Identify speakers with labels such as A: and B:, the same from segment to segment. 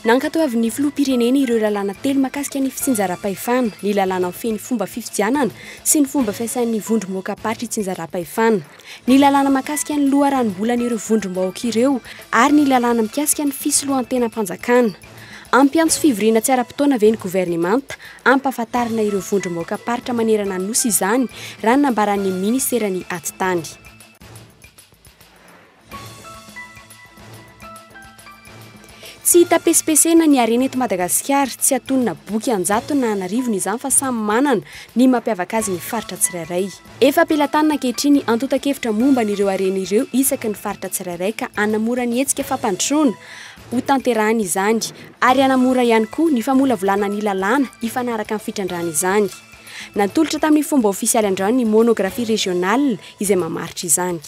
A: Nankatoavin'ny filoham-pirenena ireo lalàna telo mahakasika ny fitsinjaram-pahefana, ny lalàna mifehy ny fomba fifidianana sy ny fomba fiasan'ny vondrom-boakaparitra itsinjaram-pahefana, ny lalàna mahakasika ny loharanom-bolan'ireo vondrom-bahoaka ireo ary ny lalàna mikasika ny fisolohan-tena-mpanjakana. Ampiantso fivoriana tsy ara-potoana avy ny governemanta ampahafantarana ireo vondrom-boakaparitra manerana ny nosy izany raha ny nambaran'ny ministerany atitany. Tsy hita pesipesena ny harena eto Madagasikara, tsy atonina boky anjato na anarivony izany fa samy manana ny mampiavaka azy ny faritra tsirairay. Efa ampelantanana ankehitriny antotan-kevitra momba n'ireo harena ireo isaky ny faritra tsirairay ka hanamora ny hetsika fampandrosoana ho tanterahana izany ary hanamora ihany koa ny famolavolana ny lalàna hifanaraka amin'ny fitrandrana izany. Natolotra tamin'ny fomba ofisialy androany ny monografia régionale izay mamaritra izany.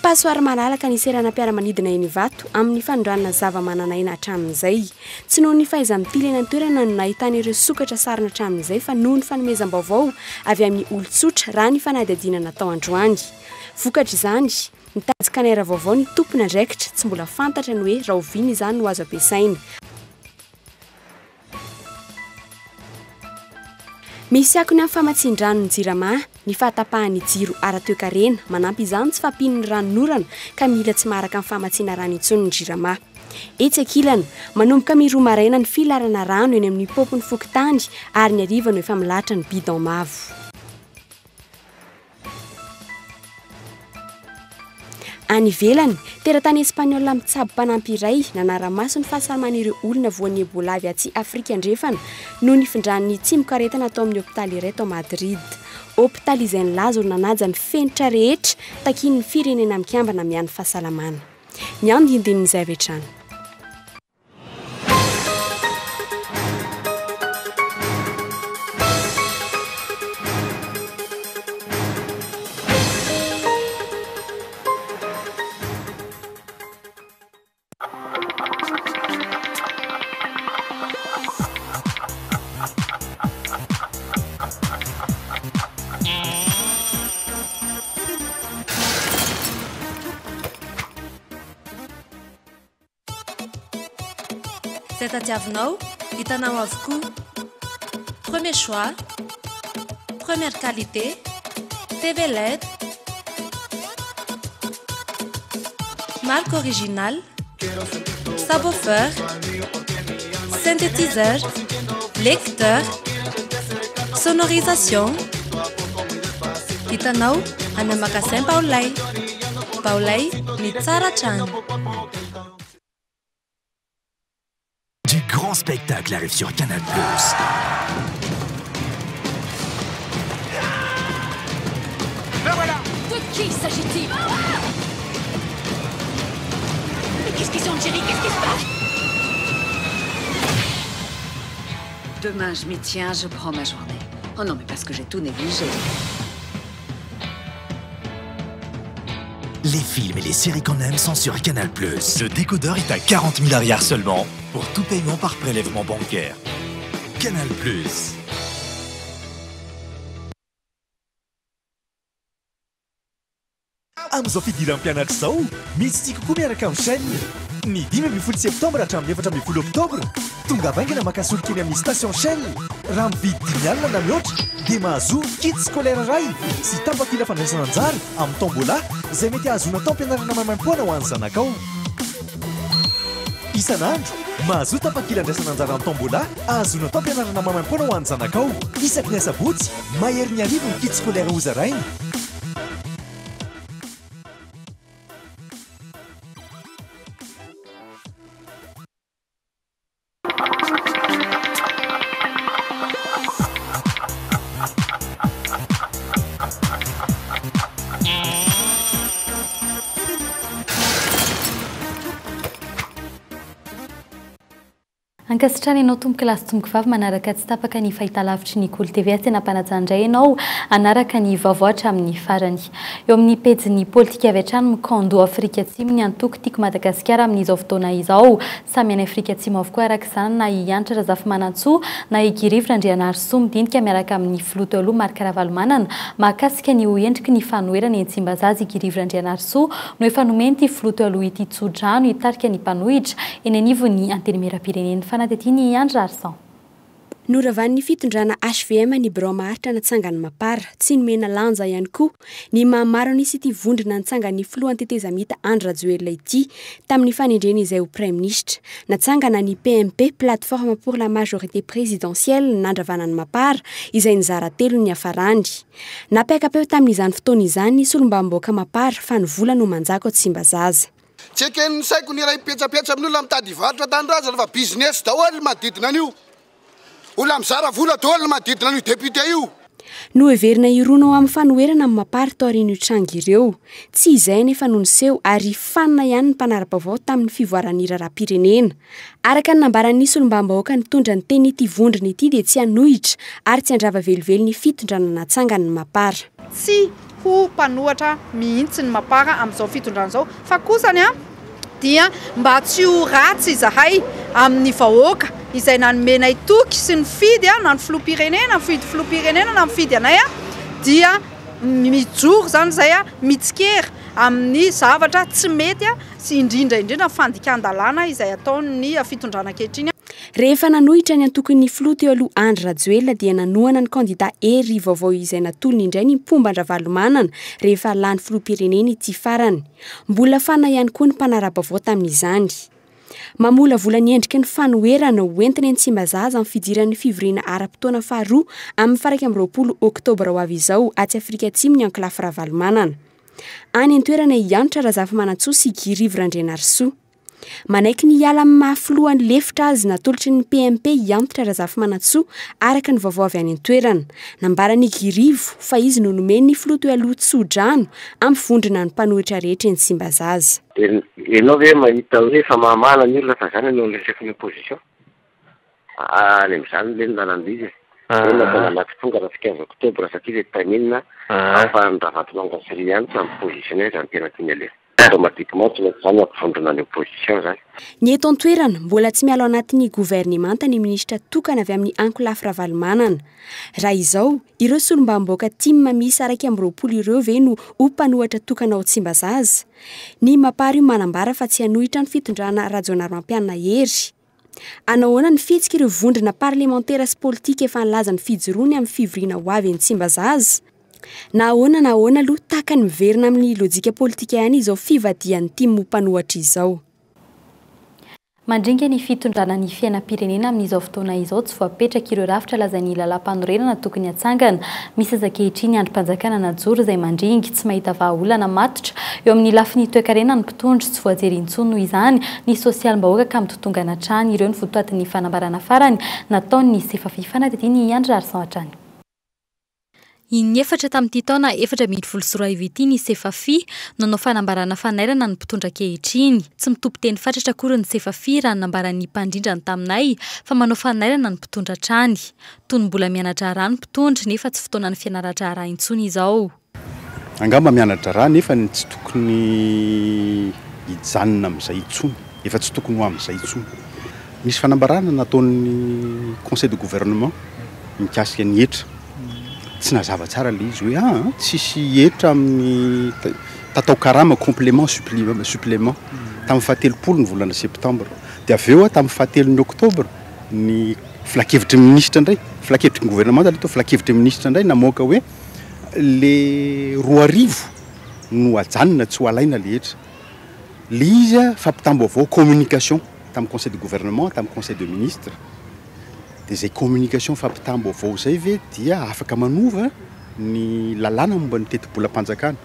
A: Pasoary malalaka ny serana mpiara-manidina eny Ivato amin'ny fanondranana zava-mananaina hatramin'izay. Tsy noho ny fahaiza-mitilena ny toerana no nahitana ireo sokatra sarina hatramin'izay fa noho ny fanomezam-baovao avy amin'ny olon-tsotra raha ny fanadihadiana natao androany. Vokatra izany, mitady kanera vaovao ny tompony andraikitra, tsy mbola fantatra ny hoe raha oviana izany no azo ampiasaina. Misy akony amin'ny famatsin-drano ny jirama, ny fahatapahan'ny jiro ara-toekarena, manampy izany tsy fampian'ny ranon'orana ka mila tsy maharaka amin'ny famatsiana rano intsony ny jirama. Etsy ankilany, manomboka miroa maraina ny filarana rano eny amin'ny popony fokontany ary ny hariva no efa milatra ny bidon mavo. Any ivelany, teratany Espaniola mitsabo mpanampy iray nanara-maso ny fahasalaman'ireo olona voan'ny Ebola avy aty Afrika andrefana no nifindran'ny tsimon-karetana atao amin'ny hopitaly iray tao Madrid. Hopitaly izay nilaza ho nanaja ny fenitra rehetra takian'ny firenena mikambana mian'ny fahasalamana. Ny andindinin'izay avy hatrany.
B: Zay tadiavinao, hitanao avokoa. Premier choix, première qualité, TV LED, marque originale, subwoofer, synthétiseur, lecteur, sonorisation. Hitanao any amin'ny magasin Baolay. Baolay ny tsara hatrany.
C: Du grand spectacle arrive sur Canal+.
D: Le voilà! De qui s'agit-il? Mais qu'est-ce qu'ils ont, Jerry? Qu'est-ce qui se passe?
E: Demain, je m'y tiens, je prends ma journée. Oh non, mais parce que j'ai tout négligé.
C: Les films et les séries qu'on aime sont sur Canal+.
F: Le décodeur est à 40 000 arrières seulement pour tout paiement par prélèvement bancaire.
C: Canal+.
G: Amin'izao fidiran'ny mpianatra izao, misy tia kokoa miaraka amin'ny chaîne. Ny 5 septambra hatramin'ny 14 oktobra, tonga vaingana makasolo kely amin'ny station Shell. Raha mividy 5 alina na mihoatra, dia mahazo kit scolaire iray sy tapakila fandraisana anjara amin'ny tombola izay mety ahazona tao am-pianarana maimaimpoana ho an'ny zanakao. Isan'andro, mahazo tapakila andraisana anjara amin'ny tombola ahazona tao am-pianarana maimaimpoana ho an'ny zanakao. Isaky ny asabotsy, mahery ny arivo ny kit scolaire ho zaraina.
B: Ankasitrany ianao tomboka lasy tomboka vavy manaraka tsy tapaka ny fahitalavitry ny Kolo TV tena mpanajandray ianao anaraka ny vaovaotra amin'ny farany. Eo amin'ny pejy politika avy hatrany mikando Afrika Atsimo ny antoko tiako Madagasikara amin'izao fotoana izao. Samy any Afrika Atsimo avokoa araka izany na Iantra Razafimantsoa na Igirivy Randrianarsoa midintika miaraka amin'ny filoha teo aloha Marc Ravalomanana mahakasika ny endriky ny fanoherana eny Tsimbazaza Igirivy Randrianarsoa no efa nomeny filoha teo aloha ity Tsodrano hitarika ny mpanohitra eny anivon'ny antenimieram-pirenena fanadetiny Andra Arsan.
A: Noravan'ny fitondrana HVM ny Bromaritra natsangany Mapara, tsy nomena lanja ihany koa ny mahamaro nisy ity vondrona natsangan'ny filoha antetezamita Andra Joelina ity tamin'ny fanendreny izay ho Premier Ministre. Natsangana ny PMP, plateforme pour la majorité présidentielle nandravanany Mapara izay nizara telo ny hafarany. Napiakapeo tamin'izany fotoana izany solombamboaka Mapara fa ny vola no manjaka ao Tsimbazaza.
H: Tsy eken'ny saiko ny ray petsapetra amin'olona mitady varotra tanindrazana fa business daholo manodidina an'io. Olona mizara vola daholo manodidina an'io député io.
A: No heverina iroana amin'ny fanoherana amin'ny Mapara taorian'io tranga ireo. Tsy izay nefa no niseho ary fanina ihany ny mpanara-baovao tamin'ny fivoarany raharaham-pirenena. Araka ny nambaran'ny solombambahoaka nitondra ny teny ity vondrona ity dia tsy hanohitra ary tsy handrava velively ny fitondrana natsangany Mapara.
I: Tsy ho mpanohatra mihitsy ny Mapara amin'izao fitondrana izao fa kosany dia mba tsy ho ratsy izahay amin'ny vahoaka izay nanomenay toky sy ny fidy na ny filoham-pirenena, mifidy filoham-pirenena na mifidy anay dia mijoro zany zay mitsikera amin'ny zavatra tsy mety sy indrindra fandikan-dalàna izay ataon'ny fitondrana ankehitriny.
A: Rehefa nanohitra ny antokon'ny filoha teo aloha Andra Rajoelina dia nanohana ny kandida ery vaovao izay natolony indray ny mpomba Ndravalumanana rehefa lany filoham-pirenena ity farany. Mbola fana ihany koa ny mpanara-baovao tamin'izany. Mamola vola ny endriky ny fanoherana hoentina eny Tsimbazaza amin'ny fidiran'ny fivoriana aram-potoana faharoa amin'ny 20 Oktobra ho avy izao aty Afrika Atsimo ny Anklafy Ravalomanana. Any an-toerana Iantra Razafimantsoa sy Igirivy Randrianarsoa. Manaiky ny hiala amin'ny mahafilohan'ny lefitra azy natolotry ny PMP Iantra Razafimantsoa araka ny vaovao avy any an-toerana. Nambarany Igirivo fa izy no nomeny ny filoha teo aloha Tsodrano amin'ny vondrona ny mpanohitra rehetra eny Tsimbazaza.
J: Ianao ve mahita hoe fa mahamana ny olona fa zany no resaky ny opposition? Any amin'izany le nalandizy. Natao anaty tonga raha 15 Oktobra satria taminina fa ny Ravatomanga sy ihany tsy positionné zany tena tiany aleha. Automatiquement tsy mety zany ampivondrona ny opposition zany.
A: Ny eto an-toerana mbola tsy mialo anatin'ny gouvernemanta ny ministra tokana avy amin'ny Anklafy Ravalomanana. Raha izao, ireo solombamboaka timma misy 20 ireo ve no mpanohatra tokana ao Tsimbazaza. Ny Mapara io manambara fa tsy hanohitra ny fitondrana Rajaonarmampianina hery. Anahoana ny fihetsika ireo vondrona parlementaire sy politika efa nilaza ny fijoroany amin'ny fivoriana ho avy eny Tsimbazaza. Nahoana aloha taka ny miverina amin'ny lojika politika ihany izao fivadian'ny timu mpanohatra izao.
B: Mandringa ny fitondrana ny fiainam-pirenena amin'izao fotoana izao tsy voapetraka ireo rafitra lazan'ny lalam-panorenana tokony hatsangana. Misy azakehitriny androm-panjakana najoro izay mandringy tsy mahita vahaolana matotra eo amin'ny lafiny toe-karena ny mpitondry tsy voajery intsony noho izany ny sosialim-bahoaka ka mitotongana hatrany ireo ny votoatin'ny fanambarana farany nataon'ny sefafi fanadetiny Andra Arsan hatrany. Inefatra tamin'ity taona 4.4 ity ny sefafi nanao fanambarana fanairana ny mpitondra kehitriny. Tsy mitompo teny fatratra akory ny sefafi raha nambaran'ny mpandrindrany taminay fa manao fanairana ny mpitondra trany. Toy ny mbola mianatra raha ny mpitondra nefa tsy fotoana ny fianaratra raha intsony izao.
K: Angamba mianatra raha nefa tsy tokony hijanona amin'izay intsony. Efa tsy tokony ho amin'izay intsony. Misy fanambarana nataon'ny conseil de gouvernement mikasika ny hetra. Tsy nazava tsara le izy hoe tsisy hetra amin'ny tatao karama complément supplément tamin'ny 17 ny volana septembre dia avy eo tamin'ny 17 ny oktobra ny filakevitry ministre indray filakevitry gouvernement atao filakevitry ministre indray namoaka hoe le 2 no ajanona tsy ho alaina le hetra le izy fampitambo avao communication tamin'ny conseil de gouvernement tamin'ny conseil de ministre dia zay communication fampitambo avao zay ve dia afaka manova ny lalàna momba ny teti-bolam-panjakana.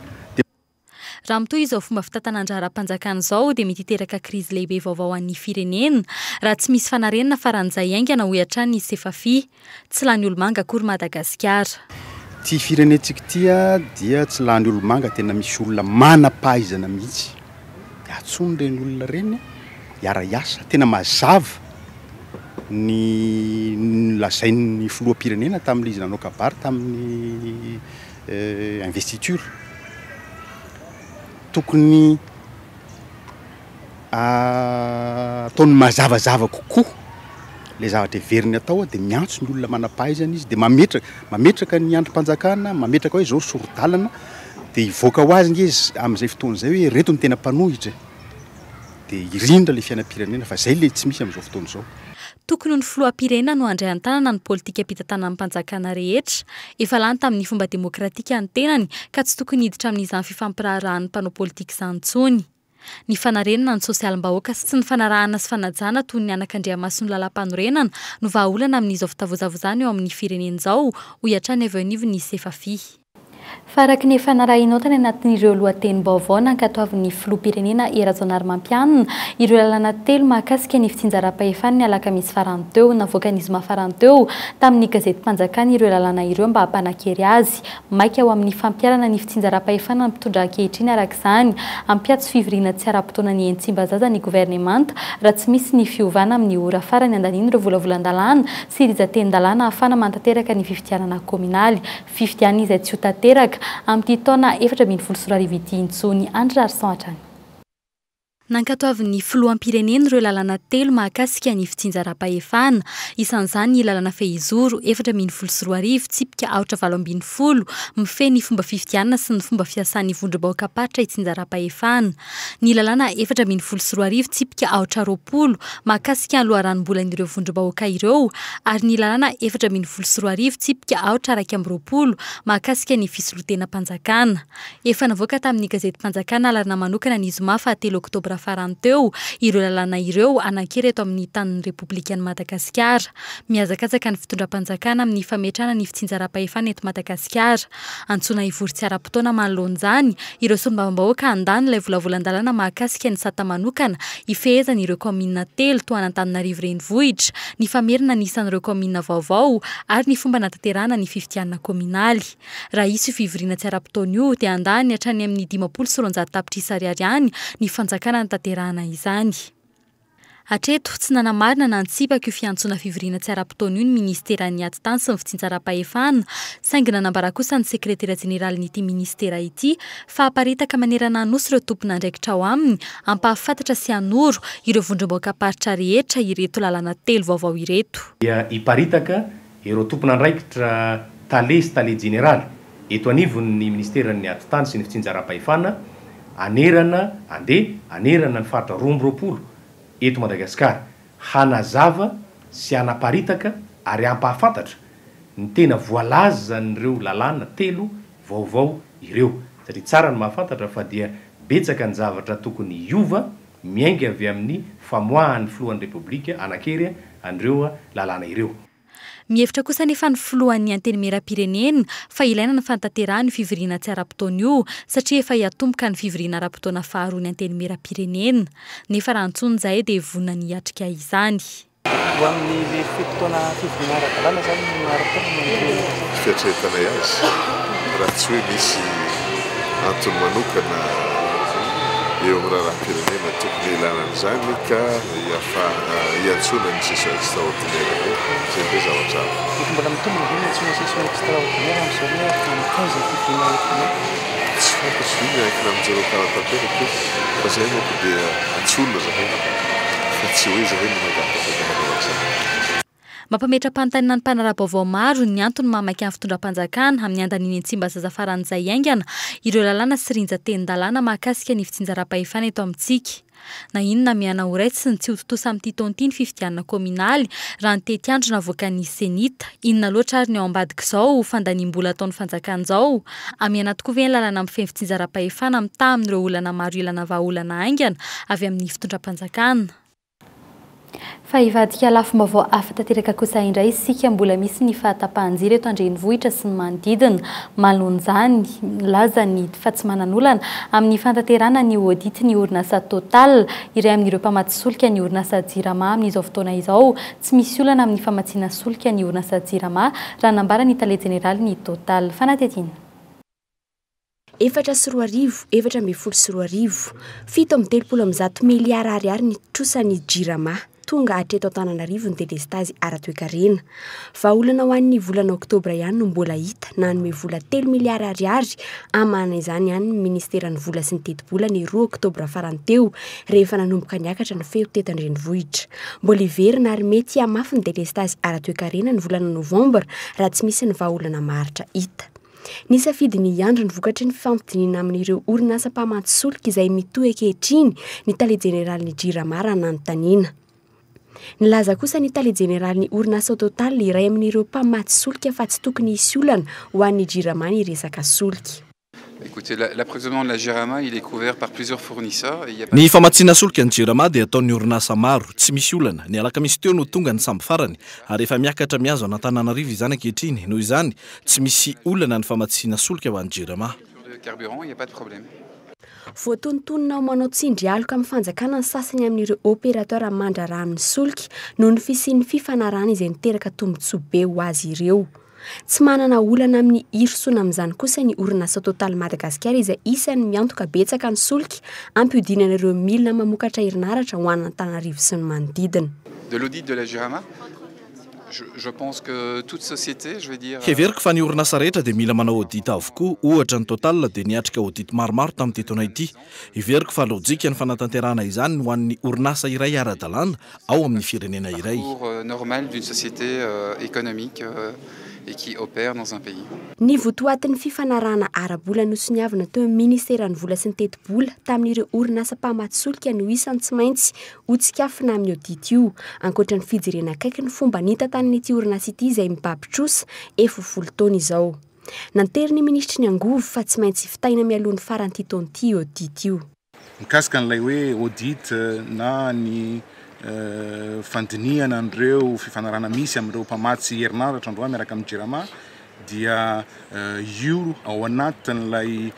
B: Raha mitoy izao fomba fitantanandrara-panjakana izao dia mety hiteraka krizy lehibe vaovao an'ny firenena raha tsy misy fanarenana faran'izay aingana ho hatrany ny sefafi tsy lany olomanga akory Madagasikara.
K: Ty firenentsika tia dia tsy lany olomanga tena misy olona manam-pahaizana mihitsy. Atsony ireny olona ireny hiara-iasa tena mazava ny lazainy filoam-pirenena tamin'ilay izy nanao kabary tamin'ny investiture tokony ataony mazavazava kokoa le zavatra everiny atao dia miantso ny olona manam-pahaizana izy dia mametraka ny androm-panjakana mametraka hoe zao sorodalana dia hivoaka ho azy izy amin'izay fotoana izay hoe reto ny tena mpanohitra dia irindra le fiainam-pirenena fa zay le tsy misy amin'izao fotoana izao.
B: Tokony ny filoham-pirenena no handray an-tanana ny politika ampitantanana amin'ny mpanjakana rehetra efa lany tamin'ny fomba demokratika ny tenany ka tsy tokony hiditra amin'izany fifampiraharahan'ny mpanao politika izany intsony. Ny fanarenana ny sosialim-bahoaka sy ny fanarahana sy fanajana toy ny anakandriamaso ny lalam-panorenana no vahaolana amin'izao fitavozavozana eo amin'ny firenena izao ho hiatrany avy eo anivy ny sefafi. Faraky ny fanarahinotana anatin'ireo lohatenim-baovao nankatoavin'ny filoham-pirenena Razanarmampianina ireo lalana telo mahakasika ny fitsinjaram-pahefan'ny alakamisy farany teo navoaka ny zoma farany teo tamin'ny gazety mpanjakana ireo lalana ireo mba hampanan-kery azy maika ao amin'ny fampiarana ny fitsinjaram-pahefana ny mpitondra ankehitriny arak'izany ampiatso fivoriana tsy ara-potoana ny Entsimbazaza ny governemanta raha tsy misy ny fiovana amin'ny ora farany andaniny ireo volavolan-dalàna sy rizaten-dalàna ahafana mantanteraka ny fifidianana kominaly fifidiana izay tsy ho tanteraka amin'ity taona 2024 ity intsony Andry Larson hatrany. Nankatoavin'ny filoham-pirenena ireo lalana telo mahakasika ny fitsinjaram-pahefana isan'izany ny lalana Fehizoro 2024 tsipika 420 mifehy ny fomba fifidianana sy ny fomba fiasan'ny vondrom-bahoaka-paritra itsinjaram-pahefana. Ny lalana 2024 tsipika 420 mahakasika ny loharanom-bolan'ireo vondrom-bahoaka ireo ary ny lalana 2024 tsipika 420 mahakasika ny fisolotenam-panjakana. Efa navoaka tamin'ny gazety mpanjakana alarina manokana ny zoma fahatelo Oktobra farany teo ireo lalana ireo anankery eto amin'ny tanin'ny Repoblikan'i Madagasikara. Miazakazaka ny fitondram-panjakana amin'ny fametrahana ny fitsinjaram-pahefana eto Madagasikara. Antsoina hivory tsy ara-potoana manoloan'izany ireo solombavambahoaka andany ilay volavolan-dalàna mahakasika ny sata manokana ifehezana ireo komina telo toa an'Antananarivo renivohitra ny famerina ny isan'ireo komina vaovao ary ny fomba natanterahana ny fifidianana kominaly. Raha isy fivoriana tsy ara-potoana io dia andany hatrany amin'ny 590 tapitrisa ariary ny fanjakana tanterahana izany. Hatreto tsy nanamarina na ntsipaka io fiantsona fivoriana tsy ara-potoana io ny ministeran'ny ati-tany sy ny fitsinjaram-pahefana saingy nanambara kosa ny sekretera jeneralin'ity ministera ity fa haparitaka manerana nosy ireo tompona andraikitra ao aminy ampahafantatra sy hanoro ireo vondrom-bahoaka-paritra rehetra ireto lalana telo vaovao ireto.
L: Hiparitaka ireo tompona andraikitra tale sy tale jeneraly eto anivon'ny ministeran'ny ati-tany sy ny fitsinjaram-pahefana anerana ny faritra 2020 eto Madagasikara hanazava sy hanaparitaka ary hampahafantatra ny tena voalaza n'ireo lalàna telo vaovao ireo satria tsara ny mahafantatra fa dia betsaka ny zavatra tokony hiova miainga avy amin'ny famoahan'ny filohan'ny Repoblika anakery an'ireo lalàna ireo.
B: Mihevitra kosa nefa ny filohan'ny antenimieram-pirenena fa ilaina ny fantanterahana ny fivoriana tsy ara-potoana io satria efa hiatomboka ny fivoriana ara-potoana faharoa ny antenimieram-pirenena. Nefa raha antsony izay dia vonona ny hiatrika izany.
M: Ho amin'ny fotoana fivoriana ara-dalàna izany no ara-potoana
N: fiatretana azy raha tsy hoe misy antony manokana eo amin'ny raharam-pirenena tokony ilana an'izany ka hiantsona ny session extraordinaire zay be zavatra
M: mbola mitombona ve ny antsona session extraordinaire amin'izao hoe amin'ny 15 fivoriana
N: tsy fantatro iny aikina amin'izareo karatanteraka fa zay manko dia antsonina zahay fa tsy hoe zahay no mangataka.
B: Mampametra-panontaniana ny mpanara-baovao maro ny antony mamaky amin'ny fitondram-panjakana amin'ny andaniny Entsimbazaza faran'izay aingana ireo lalàna sy rinjaten-dalàna mahakasika ny fitsinjaram-pahefana eto amintsika. Na inona miana ho raitsy sy ny tsy hototosa amin'ity taon'ity ny fifidianana kominaly raha ny tety-andro navoaka ny senita inona loatra ary ny ao ambadika izao fandaniam-bola ataon'ny fanjakana izao amiana tokoa ve ny lalàna amin'ny feno fitsinjaram-pahefana mitaha amin'ireo olana maro ilana vahaolana aingana avy amin'ny fitondram-panjakana. Fa hivadika lafim-baovao hafa tanteraka kosa indray isika mbola misy ny fahatapahan-jiro eto an-drenivohitra sy ny manodidina malon'izany laza ny fa tsy manan'olana amin'ny fantanterahana ny audit ny orinasa Total iray amin'ireo mpamatsy solika ny orinasa Jirama amin'izao fotoana izao tsy misy olana amin'ny famatsiana solika ny orinasa Jirama raha nambara ny tale jeneraly ny Total fanatetiny.
A: 4,4 miliara ariary ny trosany Jirama. tonga hatreto Antananarivo ny delestazy ara-toekarena. Vaolana ho an'ny volana oktobra ihany no mbola hita nanome vola 3 miliary ariary amana izany ihany ny ministeran'ny vola sy ny teti-bola ny 2 oktobra farany teo rehefa nanomboka niakatra ny feo teto Andrenivohitra. Mbola iverina ary mety hamafy ny delestazy ara-toekarena ny volana novambra raha tsy misy ny vaolana maharitra hita. Ny safidy ny andro ny vokatry ny fifampidinina amin'ireo orinasa mpamatsy solika izay mitohy ankehitriny ny tale jeneraly Jirama raha nanontaniana. Nilaza kosa ny tale jeneraly ny orinasa Total iray amin'ireo mpamatsy solika fa tsy tokony hisy olana ho an'ny Jirama ny resaka solika.
O: Écoutez, l'approvisionnement de la Jirama, il est couvert par plusieurs fournisseurs.
P: Ny famatsiana solika ny Jirama dia ataon'ny orinasa maro, tsy misy olana. Ny alakamisy teo no tonga ny samby farany, ary efa miakatra miazo an'Antananarivo izany ankehitriny. Noho izany, tsy misy olana ny famatsiana solika ho an'ny Jirama.
O: Carburant, il n'y a pas de problème.
A: Voatontonona ho manao tsindry aloka amin'ny fanjakana ny sasany amin'ireo opérateur mandra ranony solika noho ny fisian'ny fifanarana izay niteraka tombontsoa be ho azy ireo. Tsy manana olana amin'ny hirosona amin'izany kosa ny orinasa Total Madagasikara izay isan'ny miantoka betsaka ny solika ampihodinan'ireo milina mamokatra herinaratra ho an'Antananarivo sy ny manodidina.
O: De l'audit de la Jirama, je pense que toute société, je vais dire...
P: Heveriko fa ny orinasa rehetra dia mila manao audit avokoa, ohatra ny Total dia niatrika audit maromaro tamin'ity taona ity. Heveriko fa lojika ny fanatanterahana izany ho an'ny orinasa iray ara-dalàna ao amin'ny firenena iray.
O: Parcours normal d'une société économique et qui opère dans un pays.
A: Ny votoatin'ny fifanarahana ara-bola nosoniavana teo ministeran'ny vola sy ny teti-bola tamin'ireo orinasa mpamatsy solika no isany tsy maintsy hotsikafina amin'ny audit io, ankoatra ny fijerena akaiky ny fomba nitantan'ity orinasa ity izay mibabitrosa 10 taona izao. Nantery ny ministry ny angovo fa tsy maintsy fitaina mialohan'ny faran'ity taon'ity audit io.
K: Mikasika an'ilay hoe audit na ny fandiniana an'ireo fifanarana misy amin'ireo mpamatsy herinaratra androany miaraka amin'ny Jirama dia io ao anatin'ilay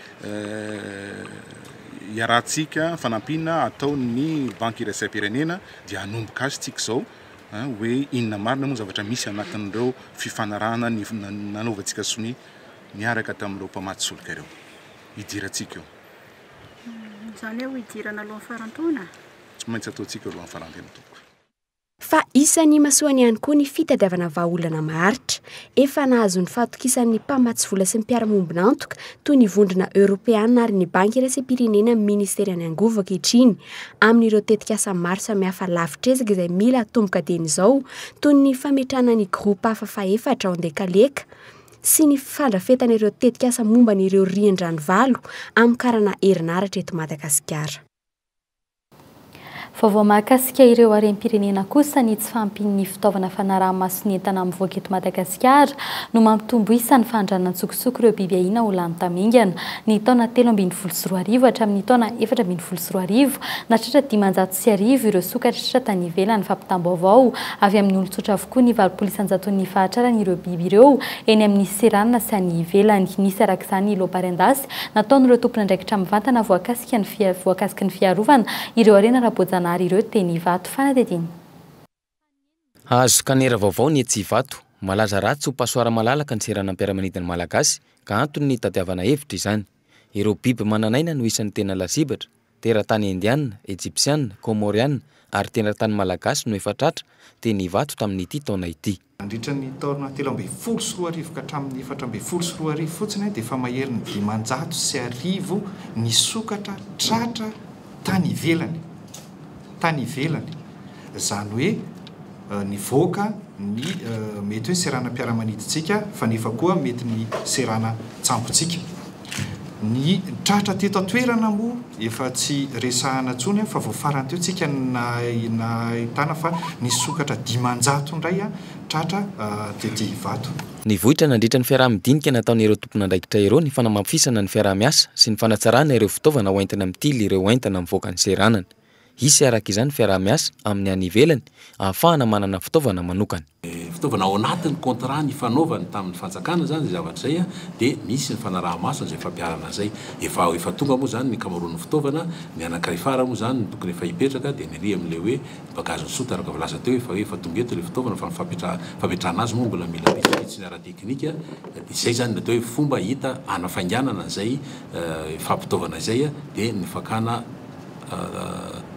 K: iarahantsika fanampiana ataon'ny banky iraisam-pirenena dia hanomboka azy tsika izao hoe inona marina moa zavatra misy anatin'ireo fifanarana nanaovantsika sonia miaraka tamin'ireo mpamatsy solika ireo hidirantsika eo.
Q: Izany hoe hidirana alohan'ny farantaona?
K: Tsy maintsy ataontsika alohan'ny farantaona tompoko.
A: Fa isan'ny masoany ihany koa ny fitadiavana vahaolana maharitra. Efa nahazo ny fahatokisan'ny mpamatsy vola sy ny mpiara-mombona antoka toy ny vondrona Europeana ary ny banky iraisam-pirenena amin'ny ministeran'ny angovo ankehitriny amin'ireo tetikasa maro samihafa lavitrezaka izay mila atomboka dieny izao toy ny fametrahana ny groupe hafa efatra ao an-dekaleka sy ny fandrafetan'ireo tetikasa momba n'ireo riandrany valo amin'ny karana herinaratra eto Madagasikara.
B: Vaovao mahakasika ireo harem-pirenena kosa ny tsy fampin'ny fitaovana fanaraha-maso ny entana mivoaka eto Madagasikara no mampitombo isan'ny fandrana tsokitsoko ireo biby ahina ho lany tamingana. Ny taona 13 hatramin'ny taona 14 natratra 500 ireo sokatra tany ivelany fampitam-baovao avy amin'ny olon-tsotra avokoa ny 700 fahatrarany ireo biby ireo eny amin'ny seranina sy any ivelany. Nisy arak'izany loparendasy nataon'ireo tompona andraikitra mivantana voakasika ny fiarovana ireo arena rabojana ireo teny Ivato fanadediny.
R: Azo kanera vaovao ny etsy Ivato, malaza ratsy ho pasoara malalaka ny seranam-piaramanidina malagasy ka antony ny tadiavana hevitra izany. Ireo biby mananaina no isan'ny tena lazibatra, teratany indiana, egyptiana, komoriana ary teratany malagasy no efa tratra teny Ivato tamin'ity taona ity.
M: Mandritra ny taona 13 ka hatramin'ny 14 fotsiny dia efa mahery ny 500 ny sokatra tratra tany ivelany. Tany ivelany zany hoe ny voaka ny mety hoe serana mpiara-manidintsika fa nefa koa mety ny serana tsampontsika. Ny tratra teto atoerana moa efa tsy resahana tsony fa voafarany teo tsika nahitana fa ny sokatra 500 indray tratra tety Ivato.
R: Ny vohitra nandritra ny fiaraha-midinika nataon'ireo tompona andraikitra ireo ny fanamafisana ny fiaraha-miasa sy ny fanatsarana ireo fitaovana hoentina mitily ireo entana mivoaka ny seranana. Hisy araka izany fiaraha-miasa amin'ny any ivelany ahafahana manana fitaovana manokana.
S: Fitaovana ao anatin'ny contrat ny fanaovany tamin'ny fanjakana zany zavatra izay dia misy ny fanaraha-maso izay fampiarana izay efa tonga moa zany ny kamaroan'ny fitaovana ny anankiray fara moa zany ny tokony efa hipetraka dia ny ry amin'ilay hoe bagaziny sota araka voalaza teo efa tonga eto ilay fitaovana fa fampetrahana azy moa mbola mila pisitsiny ara-teknika dia izay zany natao hoe fomba hita anafainganana izay fampitaovana izay dia ny fakana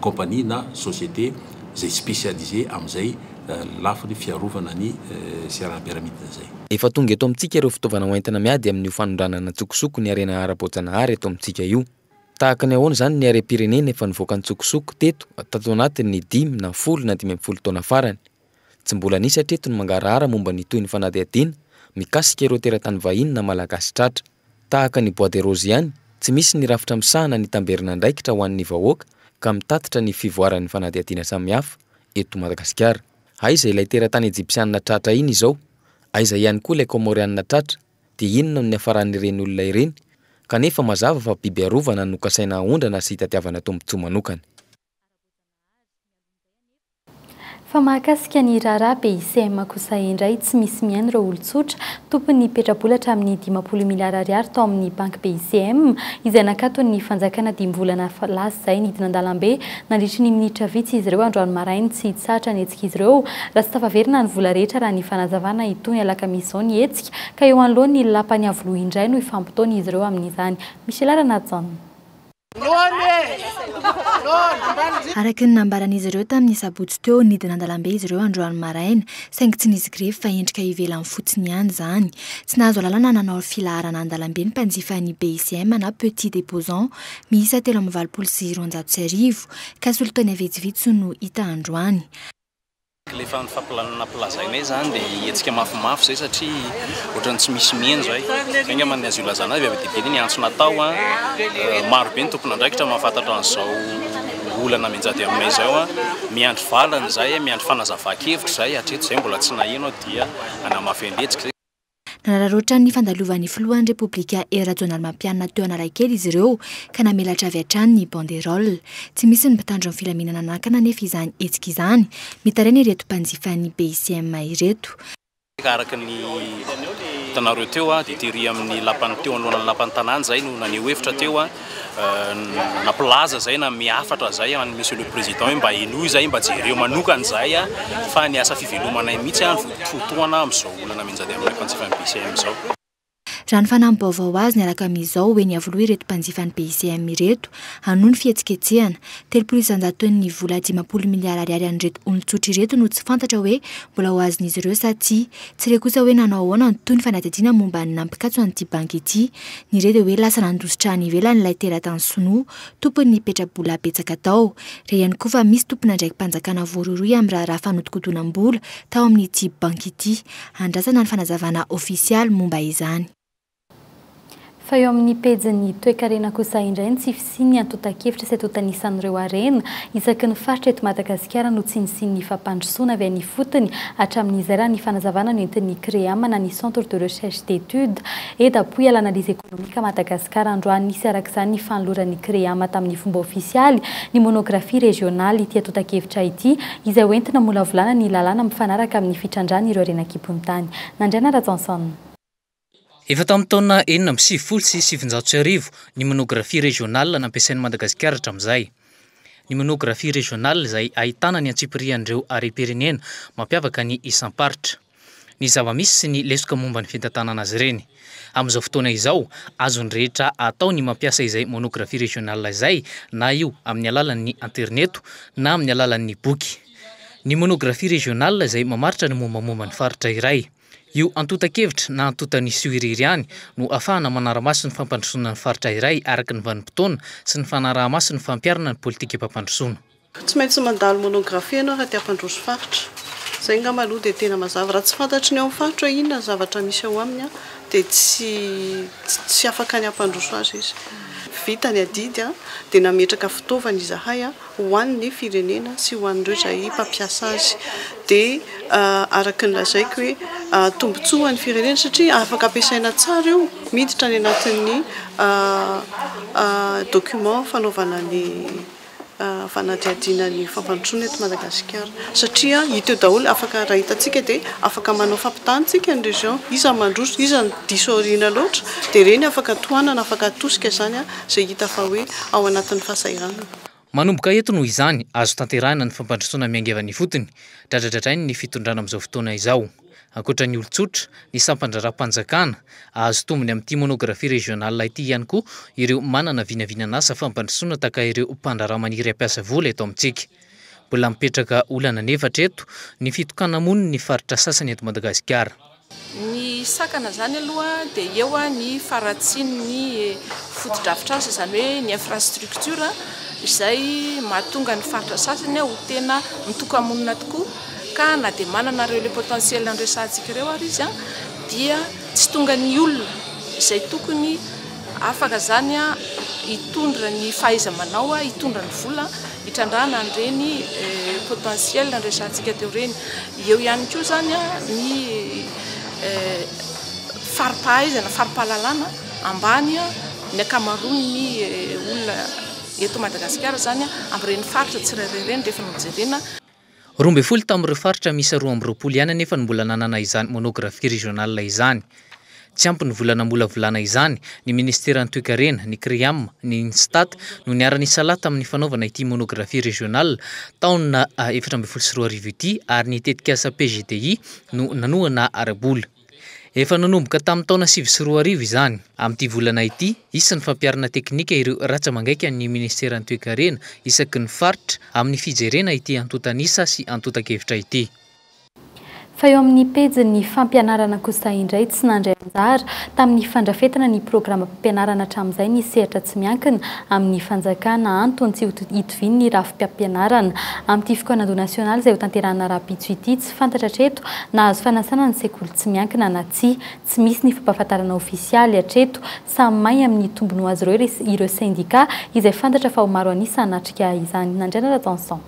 S: compagnie na société zay spécialisé amin'izay lafiny fiarovana ny siaram-piaramidina zay.
R: Efa tonga eto amintsika ireo fitaovana hoentina miady amin'ny fanondranana tsokosoko ny arena ara-boajanahary eto amintsika io. Tahaka ny ahoana zany ny harem-pirenena efa nivoaka ny tsokosoko teto tato anatin'ny 10 na 10 na 15 taona farany. Tsy mbola nisy hatreto ny mangarahara momba ny toy ny fanadihadiana mikasika ireo teratany vahiny na malagasy tratra. Tahaka ny bois de rose ihany, tsy misy ny rafitra misahana ny tamberina andraikitra ho an'ny vahoaka ka mitatitra ny fivoaran'ny fanadihadiana samihafa eto Madagasikara. Aiza ilay teratany Egyptianina tratra iny izao? Aiza ihany koa ilay Komorianina tratra? Dia inona ny hafaran'ireny olona ireny? Kanefa mazava fa biby arovana no kasaina ahondrana sy tatiavana tombontsoa manokana.
B: Fa mahakasika ny raharaha BICM kosa indray tsy misy mihaino ireo olon-tsotra tompony petrabolatra amin'ny 50 miliara ariary tao amin'ny banky BICM izay nakatony fanjakana 10 volana lasa izay nidina an-dalambe nandritra ny minitra vitsy izy ireo androany maraina tsy hitsahatra ny hetsika izy ireo raha tsy tafaverina ny vola rehetra raha ny fanazavana itony alakamisy izao ny hetsika ka eo anoloany ny lapany avoloha indray no ifampitaony izy ireo amin'izany. Michel Aranajon.
T: Araka ny nambaran'izy ireo tamin'ny sabotsy teo nidina an-dalambe izy ireo androany maraina saingy tsy nisy grefy fa endrika ivelany fotsiny ihany izany. Tsy nahazo lalana nanao filaharana an-dalambe ny mpanjifan'ny BICM na Petit Déposant miisa 3.900 ka solitony avetsivitsy no hita androany.
U: Lefa ny fampilanana plazainay zany dia hetsika mafimafy zay satria ohatrany tsy misy mihaino zay. Zay nga man'ny azy olazana avy avy ny antso natao maro be ny tompon'andraikitra mahafantatra an'izao olana menjady aminay zao miandry valana zay miandry fanazava-kevitra zay hatreto zay mbola tsy nahino dia anamafy an'letsika.
T: Nararoatra ny fandalovan'ny filohan'ny Repoblika Era-Jonal Mampianina teo Analakely izy ireo ka namelatra avy hatrany ny banderole. Tsy misy ny mpitandro amin'ny filaminana nakana nefa izany hetsika izany mitaraina ireto mpanjifan'ny BICM ireto.
U: Araka ny tanareo teo dia tery amin'ny lapany teo anoloana ny lapany tanàna zay no naneho hevitra teo na plaza zay na miafatra zay any monsieur le président mba enoy zay mba jereo manokana zay fa ny asa fivelomanay mihitsy fotoana amin'izao olana menjady amin'ny mpanjifan'ny BICM zao.
T: Raha ny fanambaovao azy niaraka amin'izao hoe ny avoloha ireto mpanjifan'ny BICM ireto hanohy ny fihetsiketsehana 300 ny vola 50 miliara ariary an'ireto olon-tsotra ireto no tsy fantatra hoe mbola ho azon'izy ireo sa tsy re kosa hoe nanao ahoana ny toy ny fanadihadiana momba ny nampikatso an'ity banky ity ny re dia hoe lasa nandositra any ivelany ilay teratany Sonoa tompony ny petrabola betsaka tao re ihany koa fa misy tompona ndraiky mpanjakana voaroroy amin'ny raha fanodikotonam-bola tao amin'ity banky ity andrasana ny fanazavana ofisialy momba izany.
B: Fa eo amin'ny pejiny toe-karena kosa indray ny tsy fisiny antotan-kevitra sy atotanissan'ireo arena isaky ny faritra eto Madagasikara no tsy nisiny fampandrosoana avy any fotony hatramin'izay raha ny fanazavana no entin'ny CREAM na ny Centre de Recherche d'Études et d'appui à l'analyse économique à Madagasikara androany nisy arak'izany ny fanoloran'ny CREAM tamin'ny fomba ofisialy ny monographie régionale ity atotan-kevitra ity izay hoentina molavolana ny lalàna mifanaraka amin'ny fitrandrany ireo arena kibony-tany. Nandriana Rajanson.
V: Efa tamin'ny taona 1970 sy 1970 ny monographie régionale nampiasain'i Madagasikara hatramin'izay. Ny monographie régionale izay ahitana ny antsipirian'ireo harem-pirenena mampiavaka ny isam-paritra. Ny zava-misy sy ny lesoka momba ny fitantanana azy ireny. Amin'izao fotoana izao, azony rehetra atao ny mampiasa izay monographie régionale izay na io amin'ny alalan'ny interneto na amin'ny alalan'ny boky. Ny monographie régionale izay mamaritra ny mombamomba ny faritra iray. Io antotan-kevitra na antotany iriry ihany no ahafahana manara-maso ny fampandrosoana ny faritra iray araka ny vanim-potoana sy ny fanaraha-maso ny fampiarana ny politika mpampandrosoana.
W: Tsy maintsy mandalo monographie ianao raha te-hampandroso faritra. Zay nga maloha dia tena mazava. Raha tsy fantatry ny ao amin'ny faritra inona zavatra misy ao aminy dia tsy afaka ny hampandroso azy izy. Vita ny adidy dia nametraka fitaovana izahay ho an'ny firenena sy ho an'ireo izay mpampiasa azy. Dia araka ny lazaiko hoe tombontsoa ny firenena satria afaka ampiasaina tsara io miditra ny anatin'ny document fanaovana ny fanadihadiana ny fampandrosoana eto Madagasikara satria hita eo daholo afaka raha hitantsika dia afaka manao fampitantsika ny région iza mandroso iza ny diso aoriana loatra dia ireny afaka tohanana afaka atosika zany izay hita fa hoe ao anatin'ny fahasahiranana.
V: Manomboka eto noho izany azo tanterahina ny fampandrosoana miangevany fotony dradradradrainy ny fitondrana amin'izao fotoana izao. Ankoatra ny olon-tsotra, ny sampandraram-panjakana azo tombony amin'ity monographie régionale ity ihany koa ireo manana vinavinana asa fampandrosoana taka ireo mpandraraha maniry ampiasa vola eto amintsika. mbola mipetraka olana nefatra eto ny fitokana moniny ny faritra sasany eto Madagasikara.
D: Ny sakana zany aloha dia eo ny faratsiny ny fotodrafitrasa zany hoe ny infrastructure izay mahatonga ny faritra sasany ho tena mitoka-monina tokoa ka na dia manana ireo le potentiel andresantsika ireo ary izy dia tsy tonga ny olona izay tokony afaka zany hitondra ny fahaiza-manao hitondra ny vola hitrandrana an'ireny potentiel andresantsika teo reny. Eo ihany koa zany ny faripahaizana faripahalalana ambany ny akamaroany ny olona eto Madagasikara zany amin'ireny faritra tsirairay ireny rehefa nojerena.
V: 12 tamin'ireo faritra misy 12 ihany nefa mbola nanana izany monographie régionale izany. Tsy ampy ny volana molavolana izany ny ministeran'ny toe-karena, ny CREAM, ny INSTAT no niara nisalata amin'ny fanaovana ity monographie régionale taona 2024 ity ary ny tetikasa PGTI no nanohana arabola. Efa nanomboka tamin'ny taona 2024 izany. Amin'ity volana ity, isan'ny fampiarana teknika ireo ratsa mangaika ny ministeran'ny toe-karena isaky ny faritra amin'ny fijerena ity antotanisa sy antotan-kevitra ity.
B: Fa eo amin'ny pejy ny fampianarana kosa indray tsy nandray anjara tamin'ny fandrafetana ny programa mpianarana hatramin'izay ny sehatra tsy miankina amin'ny fanjakana Anton tsy hitoviny ny rafim-piampianarana amin'ity fikoanando nasionaly izay ho tanterahana rapitso ity tsy fantatra hatreto nahazo fanasana ny sekoly tsy miankina na tsy misy ny fampahafantarana ofisialy hatreto samy may amin'ny tombony ho azy ireo syndika izay fantatra fa ho maro anisa hanatrika izany. Nandraina Ratanson.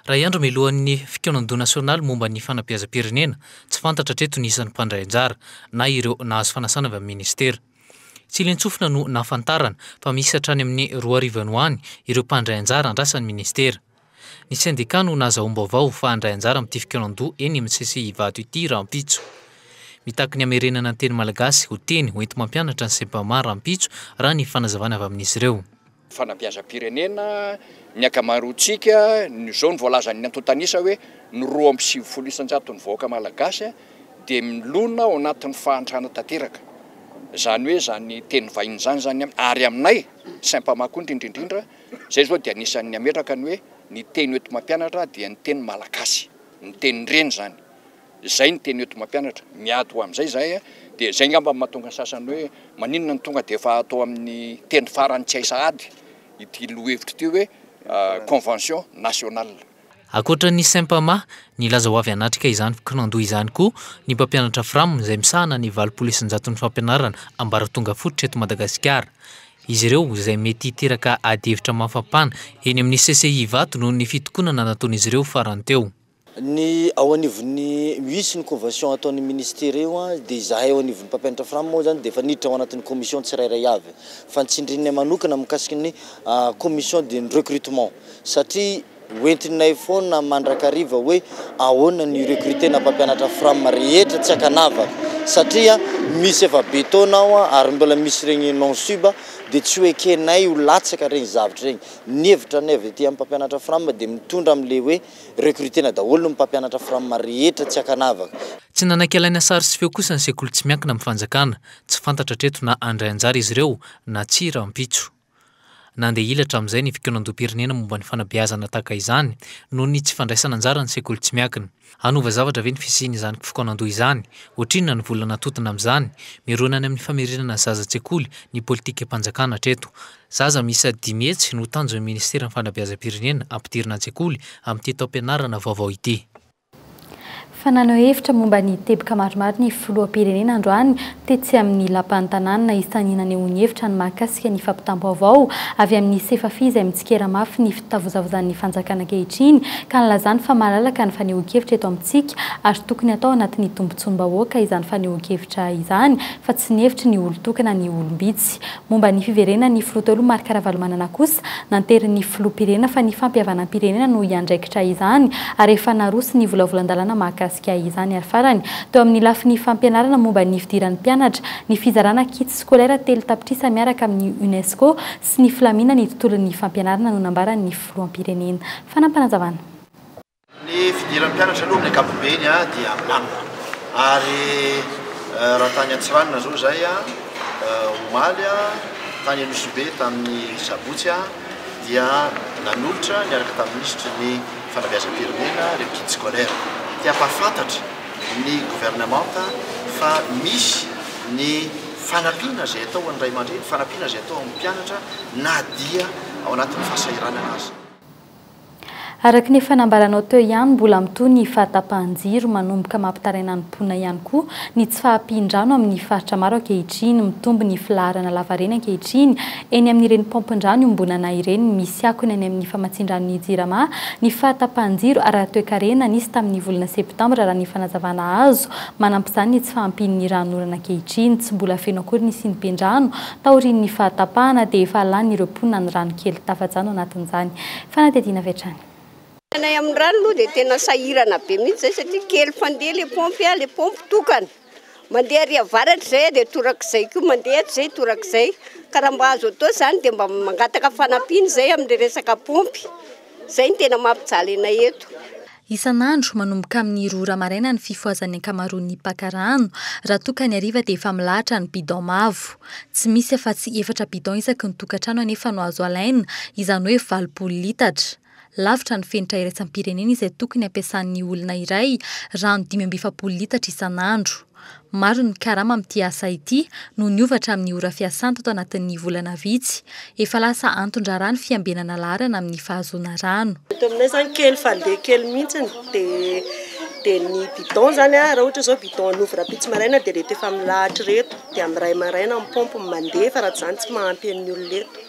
V: Raha iandro milohan'ny fikoanando nasionaly momba ny fanabeazam-pirenena tsy fantatra hatreto ny isan'ny mpandray anjara na ireo nahazo fanasana avy amin'ny ministera. Tsy lentsofina no nahafantarana fa misy hatrany amin'ny 2000 hoany ireo mpandray anjara andrasan'ny ministera. Ny syndika no nahazaombaovao fa handray anjara amin'ity fikoanando eny amin'ny CCI vato ity Rampitso. Mitaky ny amerenana ny teny malagasy ho teny ho enti mampianatra ny Sempama Rampitso raha ny fanazavana avy amin'izy ireo.
E: Fanabeazam-pirenena ny akamaroantsika zao ny voalazan'ny antotanisa hoe ny 2.7 isan-jato ny vahoaka malagasy dia milona ao anatin'ny fahantrana tanteraka. Zany hoe zany teny vahiny zany ary aminay Sempama koa indrindra zay zao dia anisan'ny ametraka ny hoe ny teny eto mampianatra dia ny teny malagasy, ny teny reny zany. Zay ny teny eto mampianatra miady ho amin'izay zay dia zay ngamba mahatonga sasany hoe maninona ny tonga dia efa atao amin'ny teny farany tsy hay sahady ity lohevitra ity hoe convention nationale.
V: Akoatra ny Sempama nilaza ho avy anatrika izany fikoanando izany koa ny mpampianatra FRAM izay misahana ny 700 ny fampianarana ambaratonga fototra eto Madagasikara. Izy ireo izay mety hiteraka adihevitra mafampana eny amin'ny CCI vato noho ny fitokonana nataon'izy ireo farany teo.
F: Ny ao anivon'ny misy ny convention ataon'ny ministera eo dia izahay ao anivon'ny mpampianatra FRAM moa zany dia efa niditra ao anatin'ny commission tsirairay avy fa nitsindrinay manokana mikasiky ny commission de recrutement satria hoentinay foana mandrakariva hoe ahoana ny recrutena mpampianatra FRAM rehetra tsy akanavaka satria misy efa betona ao ary mbola misy regny non suba dia tsy hoe kenay ho latsaka regny zavatra regny. Ny hevitra ny avy ety amin'ny mpampianatra FRAM dia mitondra amin'le hoe recrutena daholo ny mpampianatra FRAM rehetra tsy akanavaka.
V: Tsy nanakelaina sary sy feo kosa ny sekoly tsy miankina amin'ny fanjakana, tsy fantatra hatreto na andray anjara izy ireo na tsy Rampitso. Nandeha ilatra amin'izay ny fikoanandom-pirenena momba ny fanabeazana tahaka izany noho ny tsy fandraisana anjara ny sekoly tsy miankina. Hanova zavatra ve ny fisiany izany fikoanando izany, ohatrinona ny vola natotona amin'izany, miroana any amin'ny famerenana zaza-tsekoly ny politika mpanjakana hatreto. Zaza misa 5 hetsy no tanjon'ny ministera ny fanabeazam-pirenena ampidirina an-tsekoly amin'ity taom-pianarana vaovao ity.
B: Fa nanao hevitra momba ny teboka maromaro ny filoham-pirenena androany tetsy amin'ny lapan'ny tanàna isanina ny hevitra ny mahakasika ny fampitam-baovao avy amin'ny sefafi izay mitsikera mafy ny fitavozavozan'ny fanjakana ankehitriny ka nilazany fa malalaka ny fanehoan-kevitra eto amintsika ary tokony atao anatin'ny tombontsombahoaka izany fanehoan-kevitra izany fa tsy ny hevitra ny olo-tokana ny olombitsy. Momba ny fiverenana ny filoha Marc Ravalomanana kosa nantery ny filoham-pirenena fa ny fampihavanam-pirenena no iandraikitra izany ary efa naroso ny volavolan-dalàna mahakasika izany ary farany teo amin'ny lafiny fampianarana momba ny fidiran'ny mpianatra ny fizarana kit scolaire telo tapitrisa miaraka amin'ny UNESCO sy ny filamina ny tontolon'ny fampianarana no nambaran'ny filoham-pirenena. Fanampanazavana.
X: Ny fidiran'ny mpianatra aloha amin'ny ankapobeny dia milamina ary raha tany Antsiranana zao zay omaly tany Anosibe tamin'ny sabotsy dia nanolotra niaraka tamin'ny ministre ny fanabeazam-pirenena repiquide scolaire tia-pahafantatra ny gouvernementa fa misy ny fanampiana zay atao an'ray aman-dreny fanampiana zay atao amin'ny mpianatra na dia ao anatin'ny fahasahiranana azy
B: araka ny fanambaranao teo ihany mbola mitoy ny fahatapahan-jiro manomboka mampitaraina ny mponina ihany koa ny tsy fahampin-drano amin'ny faritra maro ankehitriny mitombo ny filaharana lavareny ankehitriny eny amin'ireny pompin-drano iombonana ireny misy akony any amin'ny famatsin-drano ny Jirama ny fahatapahan-jiro ara-toe-karena nisy tamin'ny volana septambra raha ny fanazavana azo manampy izany ny tsy fahampin'ny ranorana ankehitriny tsy mbola feno akory ny sinimben-drano taorian'ny fahatapahana dia efa alan'ireo mponina ny rano kely tafajano anatin'izany fanadihadiana avy hatrany
C: Nay amin'ny rano aloha dia tena sahirana be mihitsy zay satria kely fandeha le pompy tokana mandeha ary avaratra zay dia torak'izay koa mandeha zay torak'izay ka raha mba azo atao zany dia mba mangataka fanampiana zay amin'ny resaka pompy zay ny tena mampijaly anay eto
B: isan'andro manomboka amin'ny 2 maraina ny fifoazan'ny ankamaroan'ny mpakarano raha toka ny hariva dia efa milahatra ny bidon mavo tsy misy afa-tsy 4 bidon isaky ny tokantrano anefa no azo alaina izany hoe 20 litatra lavitra ny fenitra iraisam-pirenena izay tokony ampiasan'ny olona iray rano 540 litatra isan'andro maro ny karama amin'ity asa ity no niovatra amin'ny ora fiasana tato anatin'ny volana vitsy efa lasa antondra-rano fiambenana laharana amin'ny fahazoana rano
W: eto aminay zany kely fandeha kely mihitsy dia ny bidon zany raha ohatra zao bidon novy rapitsy maraina dia reto efa milahatra reto dia amin'ny ray maraina amin'ny pompe mandeha fa raha zany tsy mahampy an'ny olona eto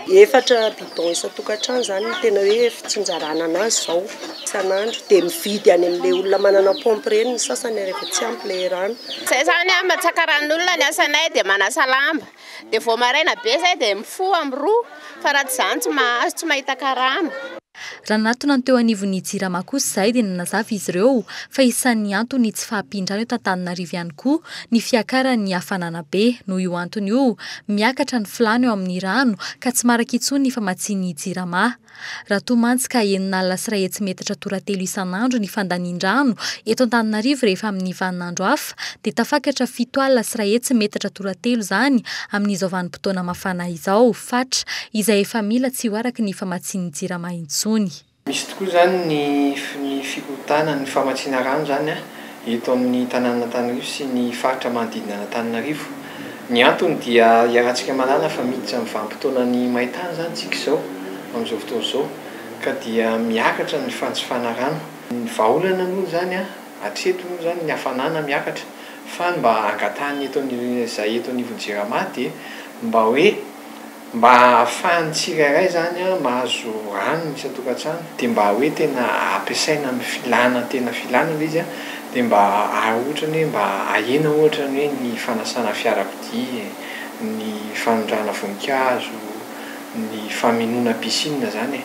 W: 4 bidon isa-tokantrano zany tena hoe fitsinjarana anazy zao isan'andro dia mividy any amin'ilay olona manana pompe reny ny sasany rehefa tsy ampy ilay rano
G: zay zany matsaka ran'olona ny asanay dia manasa lamba dia vao maraina be zay dia mifoha amin'ny roa fa raha tsy zany tsy mahazo tsy mahita karama
B: raha natona ny teo anivon'ny Jirama kosa izay dia nanazava izy ireo fa isan'ny antony tsy fahampin-drano eto Antananarivo ihany koa ny fiakaran'ny hafanana be noho io antony io miakatra ny filàna eo amin'ny rano ka tsy maraka intsony ny famatsian'ny Jirama raha toa mantsika 9 sy 1 metatra toratelo isan'andro ny fandanian-drano eto Antananarivo rehefa amin'ny vaninandro hafa dia tafakatra 7 sy 1 metatra toratelo izany amin'izao vanim-potoana mafana izao fatra izay efa mila tsy ho araka ny famatsian'ny Jirama intsony
H: misy tokoa zany ny fikotana ny famatsiana rano zany eto amin'ny tanàna Antananarivo sy ny faritra manodidina Antananarivo ny antony dia iarahantsika malala fa miditra amin'ny vanim-potoana ny maintany zany tsika izao amin'izao fotoana izao ka dia miakatra ny fantsifana rano ny vahaolana moa zany hatreto moa zany ny hafanana miakatra fa mba angatahany eto anivon'ny Jirama dia mba hoe mba ahafahan'ny tsirairay zany mahazo rano isa-tokantrano dia mba hoe tena ampiasaina amin'ny filàna tena filàna ilay izy dia mba ohatra hoe mba ahena ohatra hoe ny fanasana fiarakodia ny fanondrana voninkazo ny faminoana piscine zany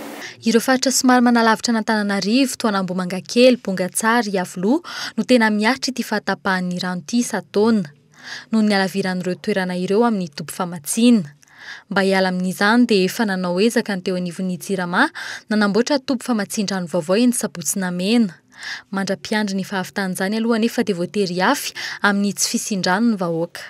B: ireo faritra somary manalavitra n'Antananarivo toa Ambohimanga kely, Bongatsary, Iavoloha no tena miaritra ity fahatapahan'ny rano ity isa-taona noho ny halaviran'ireo toerana ireo amin'ny tobo famatsiana mba hiala amin'izany dia efa nanao ezaka ny teo anivon'ny Jirama nanamboatra tobo famatsin-drano vaovao eny Sabotsina Mena mandra-piandry ny fahavitan'izany aloha nefa dia voatery afy amin'ny tsy fisin-drano ny vahoaka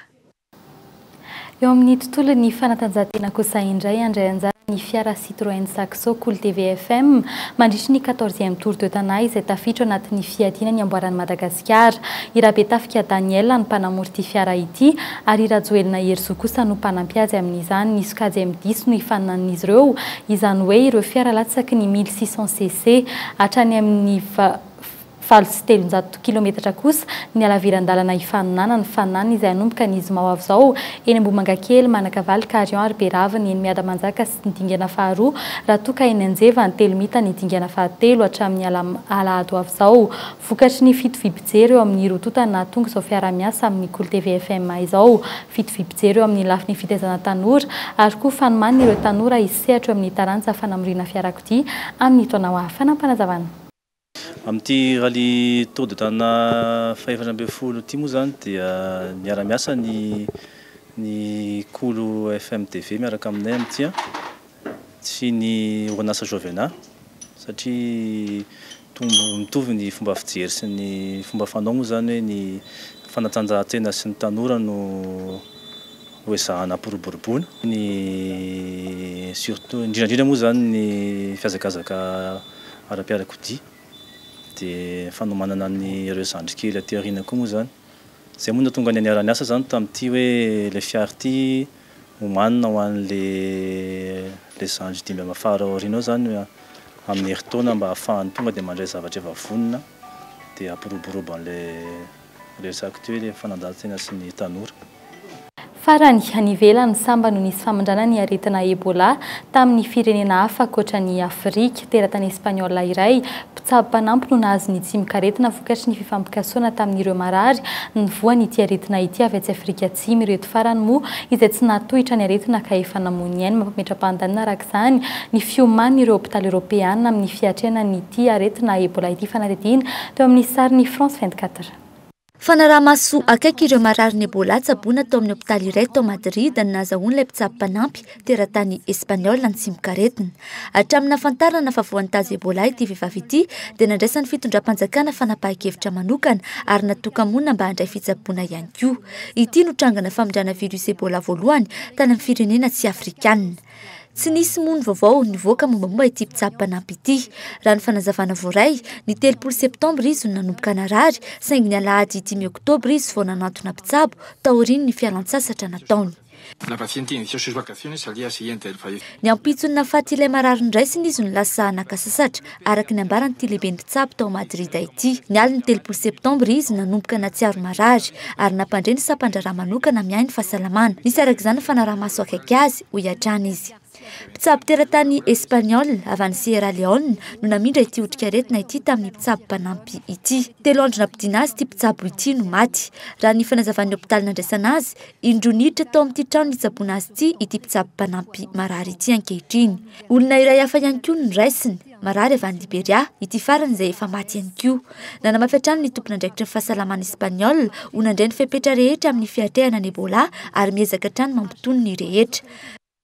B: eo amin'ny tontolon'ny fanatanjahantena kosa indray andray anjara ny fiara Citroën Saxo Cool TV FM mandritra ny 14e tour de tanàna izay tafiditra anatin'ny fiadiana ny amboaran'i Madagasikara Irabe Tafika Daniel ny mpanamory ity fiara ity ary Rajoelina Herzo kosa no mpanampi azy amin'izany ny sokajy M10 no ifaninan'izy ireo izany hoe ireo fiara latsaky ny 1600 cc hatrany amin'ny 700 kilometatra kosa ny halaviran-dalana ifaninana ny faninana izay anomboka ny Izomao avy izao eny Ambohimanga kely Manakavaly Karion ary Beravana eny Miadamanjaka sy ny dingana faharoa raha toka eny Anjeva ny 3 mita ny dingana fahatelo hatramin'ny Alahady avy izao vokatry ny fito vim-pijery eo amin'ny rototana nahatonga izao fiara-miasa amin'ny Cool TV FM izao fito vim-pijery eo amin'ny lafin'ny fitaizana tanora ary koa fanomana ireo tanora hisehatra eo amin'ny taranja fanamorina fiarakodia amin'ny taona ho afana mpanazavana
I: amin'ity rally Tour de tanàna faefatra ambin'ny folo ity moa zany dia miara-miasa ny Cool FM TV miaraka aminay amin'ity sy ny orinasa Jovena satria mitovy ny fomba fijery sy ny fomba fanao moa zany hoe ny fanatanjahantena sy ny tanora no hoe zahana amporoborobona ny surtout indrindrandrindra moa zany ny fiazakazaka ara-piarakodia dia fanomanana ny ireo zandrikely aty aoriana koa moa zany zay moa natonga ny aniarany asa zany tamin'ity hoe le fiara ity homanina ho an'le zandry dimy amafara aoriana ao zany amin'ny heritaona mba hahafahany tonga dia mandray zavatra efa vonona dia ampiroborobo an'le resaka hoe fanandatsena sy ny tanora.
B: Farany anivelany samba no nisy famandrana ny aretina Ebola tamin'ny firenena hafa ankoatra ny Afrika. Teratany Espaniola iray mpitsabo mpanampy no nahazo ny tsimikaretina vokatry ny fifampikasoana tamin'ireo marary ny voany ity aretina ity avy atsy Afrika Atsimo. Ireto farany moa izay tsy natohitra ny aretina ka efa namony ainy mampametra-pandanina araka izany ny fioman'ireo hôpitaly européana amin'ny fiatrena nyity aretina Ebola ity fanadidina teo amin'ny sariny France 24.
T: Fanarahamaso akaiky ireo marary ny Ebola tsaboina tao amin'ny hôpitaly iray tao Madrid ny nahazahoany ilay mpitsabo mpanampy teratany Espaniola ny tsimikaretina. Hatramin'ny hafantarana fa voantazy Ebola ity vehivavy ity dia nandraisan'ny fitondram-panjakana fanapahan-kevitra manokana ary natoka-monina mba handray fitsaboana ihany koa. Ity no trangana famindrana virus Ebola voalohany tany amin'ny firenena tsy afrikanina. Tsy nisy mono vaovao nivoaka mombamomba ity mpitsabo mpanampy ity. Raha ny fanazavana voaray ny 30 septambra izy no nanomboka narary saingy ny alahady 10 oktobra izy vao nanantona mpitsabo taoriny ny fialan-tsasatra nataony. Ny ampitsony nafaty ilay marary ndraisiny izy no lasa nakasasatra araka ny ambaran'ity lehiben'ny mpitsabo tao Madrida ity. Ny aliny 30 septambra izy nanomboka natsiaro marary ary nampandre ny sampandraraha manokana miainy fahasalamana. Nisy araka izany fanarahamaso akaiky azy ho iatrana izy. Mpitsabo teratany Espaniola avy any Sierra Leone no namindra ity otrikaretina ity tamin'ny mpitsabo mpanampy ity. 3 andro nampidina azy ity mpitsabo ity no maty. Raha ny fanazavan'ny hôpitaly nandraisana azy, indronitra tao amin'ity trano nitsaboana azy ity mpitsabo mpanampy marary ity ankehitriny. Olona iray hafa ihany koa no raisiny marary avy any Liberia ity farany izay efa maty ihany koa. Nanamafy hatrany ny tompon'andraikitry ny fahasalamana Espaniola ho nandray ny fepetra rehetra amin'ny fiatrehana ny Ebola ary miezaka hatrany mampitony ny rehetra.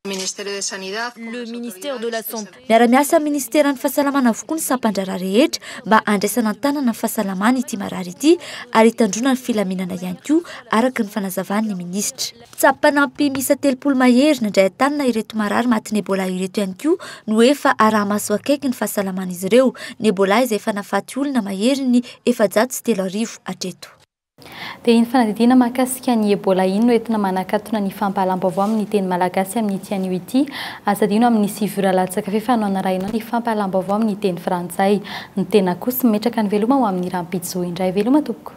J: Le ministère de la Santé.
T: Miara-miasa ministeran'ny fahasalamana avokoa ny sampandraraha rehetra mba andraisana an-tanana ny fahasalamana ity marary ity ary hitandrona ny filaminana ihany koa araka ny fanazavan'ny minisitra. Mpitsabo mpanampy misa 30 mahery nandray an-tanana ireto marary maty ny Ebola ireto ihany koa no efa arahamaso akaiky ny fahasalamana izy ireo. Ny Ebola izay efa nafaty olona mahery ny 430 hatreto.
B: Dia iny fanadidina mahakasika ny Ebola iny no entina manakatona ny fampahalam-baovao amin'ny teny malagasy amin'ny ity anio ity. Azadino amin'ny sivura latsaka fefanoana raina ny fampahalam-baovao amin'ny teny frantsay. Ny tena kosa metraka ny veloma ho amin'ny rampitso indray veloma tompoko.